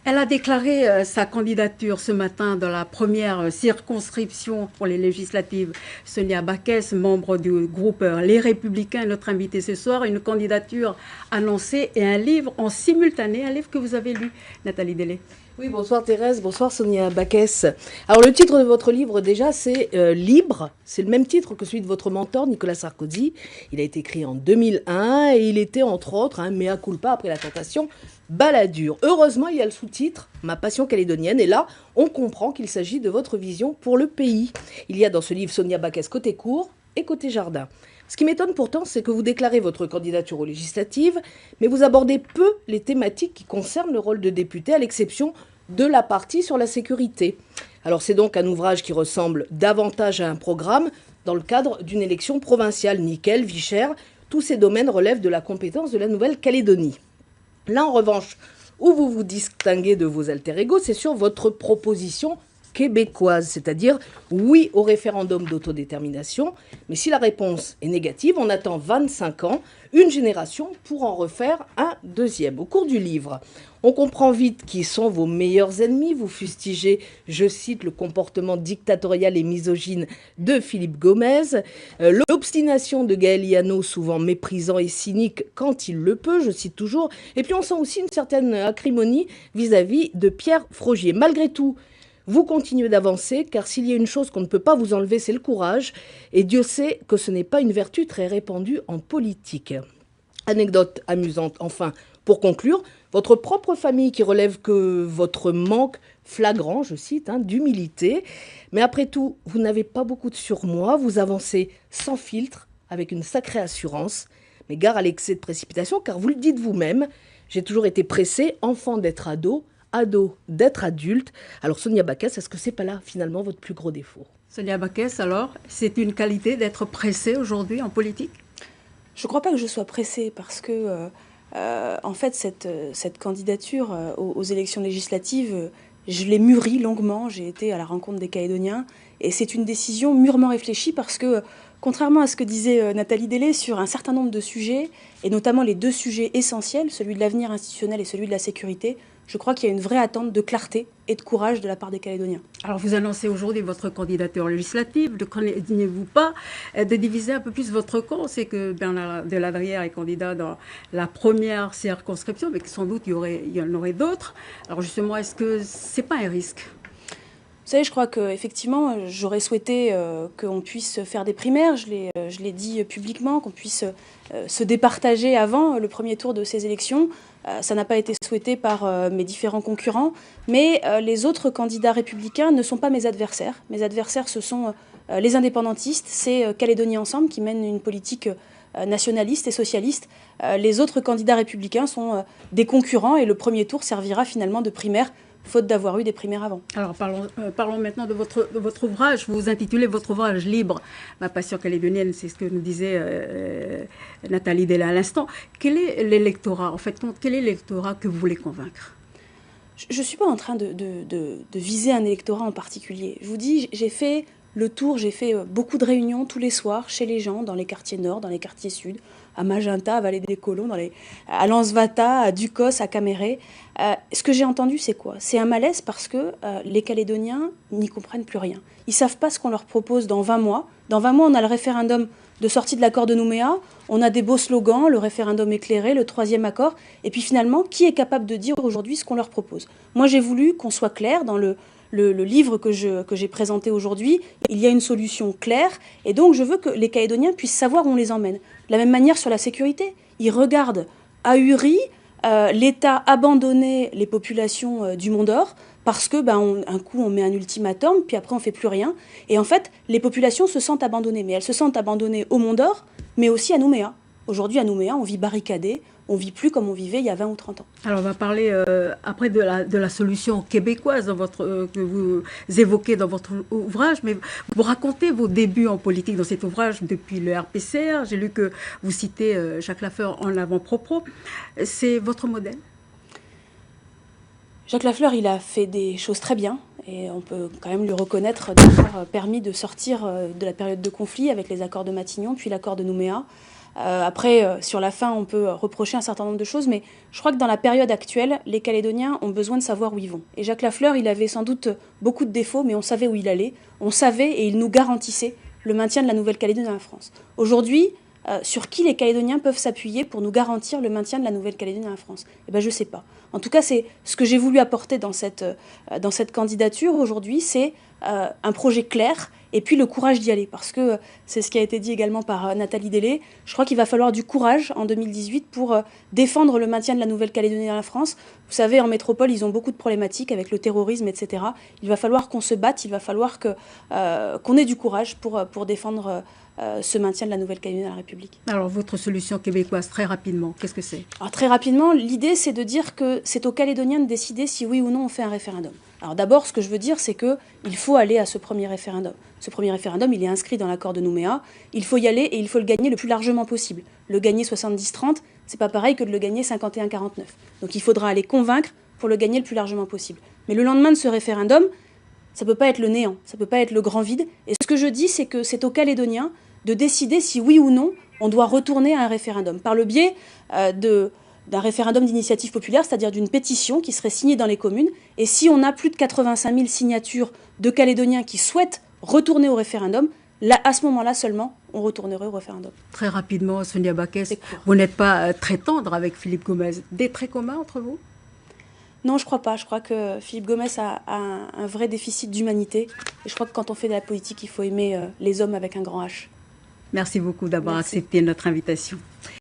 Elle a déclaré sa candidature ce matin dans la première circonscription pour les législatives. Sonia Backès, membre du groupe Les Républicains, notre invitée ce soir, une candidature annoncée et un livre en simultané, un livre que vous avez lu, Nathalie Delay. Oui, bonsoir Thérèse, bonsoir Sonia Backès. Alors le titre de votre livre déjà c'est Libre, c'est le même titre que celui de votre mentor Nicolas Sarkozy. Il a été écrit en 2001 et il était entre autres, mea culpa après la tentation, Balladur. Heureusement il y a le sous-titre Ma passion calédonienne et là on comprend qu'il s'agit de votre vision pour le pays. Il y a dans ce livre Sonia Backès côté cour et côté jardin. Ce qui m'étonne pourtant, c'est que vous déclarez votre candidature aux législatives, mais vous abordez peu les thématiques qui concernent le rôle de député, à l'exception de la partie sur la sécurité. Alors c'est donc un ouvrage qui ressemble davantage à un programme dans le cadre d'une élection provinciale. Nickel, Vichères, tous ces domaines relèvent de la compétence de la Nouvelle-Calédonie. Là, en revanche, où vous vous distinguez de vos alter-ego, c'est sur votre proposition québécoise, c'est-à-dire oui au référendum d'autodétermination, mais si la réponse est négative, on attend 25 ans, une génération pour en refaire un deuxième. Au cours du livre, on comprend vite qui sont vos meilleurs ennemis, vous fustigez, je cite, le comportement dictatorial et misogyne de Philippe Gomez, l'obstination de Gaël Iano, souvent méprisant et cynique quand il le peut, je cite toujours, et puis on sent aussi une certaine acrimonie vis-à-vis de Pierre Frogier. Malgré tout, vous continuez d'avancer, car s'il y a une chose qu'on ne peut pas vous enlever, c'est le courage. Et Dieu sait que ce n'est pas une vertu très répandue en politique. Anecdote amusante, enfin, pour conclure, votre propre famille qui relève que votre manque flagrant, je cite, d'humilité. Mais après tout, vous n'avez pas beaucoup de surmoi, vous avancez sans filtre, avec une sacrée assurance. Mais gare à l'excès de précipitation, car vous le dites vous-même, j'ai toujours été pressé, enfant d'être ado d'être adulte. Alors Sonia Backès, est-ce que c'est pas là finalement votre plus gros défaut? Sonia Backès, alors, c'est une qualité d'être pressée aujourd'hui en politique? Je ne crois pas que je sois pressée parce que, en fait, cette candidature aux élections législatives, je l'ai mûrie longuement. J'ai été à la rencontre des Calédoniens et c'est une décision mûrement réfléchie parce que, contrairement à ce que disait Nathalie Delay sur un certain nombre de sujets, et notamment les deux sujets essentiels, celui de l'avenir institutionnel et celui de la sécurité, je crois qu'il y a une vraie attente de clarté et de courage de la part des Calédoniens. Alors vous annoncez aujourd'hui votre candidature législative, ne craignez-vous pas de diviser un peu plus votre camp? C'est que Bernard Deladrière est candidat dans la première circonscription, mais que sans doute il y en aurait d'autres. Alors justement, est-ce que c'est pas un risque? Vous savez, je crois qu'effectivement, j'aurais souhaité qu'on puisse faire des primaires, je l'ai dit publiquement, qu'on puisse se départager avant le premier tour de ces élections. Ça n'a pas été souhaité par mes différents concurrents, mais les autres candidats républicains ne sont pas mes adversaires. Mes adversaires, ce sont les indépendantistes, c'est Calédonie Ensemble qui mène une politique nationaliste et socialiste. Les autres candidats républicains sont des concurrents et le premier tour servira finalement de primaire, faute d'avoir eu des primaires avant. Alors parlons maintenant de votre ouvrage. Vous intitulez votre ouvrage Libre, ma passion calédonienne, c'est ce que nous disait Nathalie Delay à l'instant. Quel est l'électorat, en fait, quel est l'électorat que vous voulez convaincre? Je ne suis pas en train de viser un électorat en particulier. Je vous dis, j'ai fait le tour, j'ai fait beaucoup de réunions tous les soirs chez les gens, dans les quartiers nord, dans les quartiers sud, à Magenta, à Vallée des Colons, à Lansvata, à Ducos, à Caméré. Ce que j'ai entendu, c'est quoi? C'est un malaise parce que les Calédoniens n'y comprennent plus rien. Ils ne savent pas ce qu'on leur propose dans 20 mois. Dans 20 mois, on a le référendum de sortie de l'accord de Nouméa, on a des beaux slogans, le référendum éclairé, le troisième accord, et puis finalement, qui est capable de dire aujourd'hui ce qu'on leur propose? Moi, j'ai voulu qu'on soit clair dans le livre que j'ai présenté aujourd'hui. Il y a une solution claire, et donc je veux que les Calédoniens puissent savoir où on les emmène. De la même manière sur la sécurité, ils regardent ahuris l'État abandonner les populations du Mont-d'Or, parce que un coup on met un ultimatum, puis après on fait plus rien. Et en fait, les populations se sentent abandonnées. Mais elles se sentent abandonnées au Mont-d'Or, mais aussi à Nouméa. Aujourd'hui, à Nouméa, on vit barricadé, on vit plus comme on vivait il y a 20 ou 30 ans. Alors on va parler après de la solution québécoise que vous évoquez dans votre ouvrage, mais vous racontez vos débuts en politique dans cet ouvrage depuis le RPCR. J'ai lu que vous citez Jacques Lafleur en avant-propos. C'est votre modèle? Jacques Lafleur, il a fait des choses très bien et on peut quand même lui reconnaître d'avoir permis de sortir de la période de conflit avec les accords de Matignon puis l'accord de Nouméa. Après, sur la fin, on peut reprocher un certain nombre de choses, mais je crois que dans la période actuelle, les Calédoniens ont besoin de savoir où ils vont. Et Jacques Lafleur, il avait sans doute beaucoup de défauts, mais on savait où il allait, on savait et il nous garantissait le maintien de la Nouvelle-Calédonie dans la France. Aujourd'hui, sur qui les Calédoniens peuvent s'appuyer pour nous garantir le maintien de la Nouvelle-Calédonie dans la France? Eh bien, je ne sais pas. En tout cas, c'est ce que j'ai voulu apporter dans cette candidature aujourd'hui, c'est un projet clair et puis le courage d'y aller. Parce que c'est ce qui a été dit également par Nathalie Délé. Je crois qu'il va falloir du courage en 2018 pour défendre le maintien de la Nouvelle-Calédonie dans la France. Vous savez, en métropole, ils ont beaucoup de problématiques avec le terrorisme, etc. Il va falloir qu'on se batte, il va falloir qu'on ait du courage pour défendre ce maintien de la Nouvelle-Calédonie dans la République. Alors, votre solution québécoise, très rapidement, qu'est-ce que c'est? Alors, très rapidement, l'idée, c'est de dire que c'est aux Calédoniens de décider si oui ou non on fait un référendum. Alors d'abord, ce que je veux dire, c'est qu'il faut aller à ce premier référendum. Ce premier référendum, il est inscrit dans l'accord de Nouméa. Il faut y aller et il faut le gagner le plus largement possible. Le gagner 70-30, c'est pas pareil que de le gagner 51-49. Donc il faudra aller convaincre pour le gagner le plus largement possible. Mais le lendemain de ce référendum, ça peut pas être le néant, ça peut pas être le grand vide. Et ce que je dis, c'est que c'est aux Calédoniens de décider si oui ou non on doit retourner à un référendum. Par le biais d'un référendum d'initiative populaire, c'est-à-dire d'une pétition qui serait signée dans les communes. Et si on a plus de 85 000 signatures de Calédoniens qui souhaitent retourner au référendum, là, à ce moment-là seulement, on retournerait au référendum. Très rapidement, Sonia Baquès, vous n'êtes pas très tendre avec Philippe Gomès. Des traits communs entre vous? Non, je crois pas. Je crois que Philippe Gomès a un vrai déficit d'humanité. Et je crois que quand on fait de la politique, il faut aimer les hommes avec un grand H. Merci beaucoup d'avoir accepté notre invitation.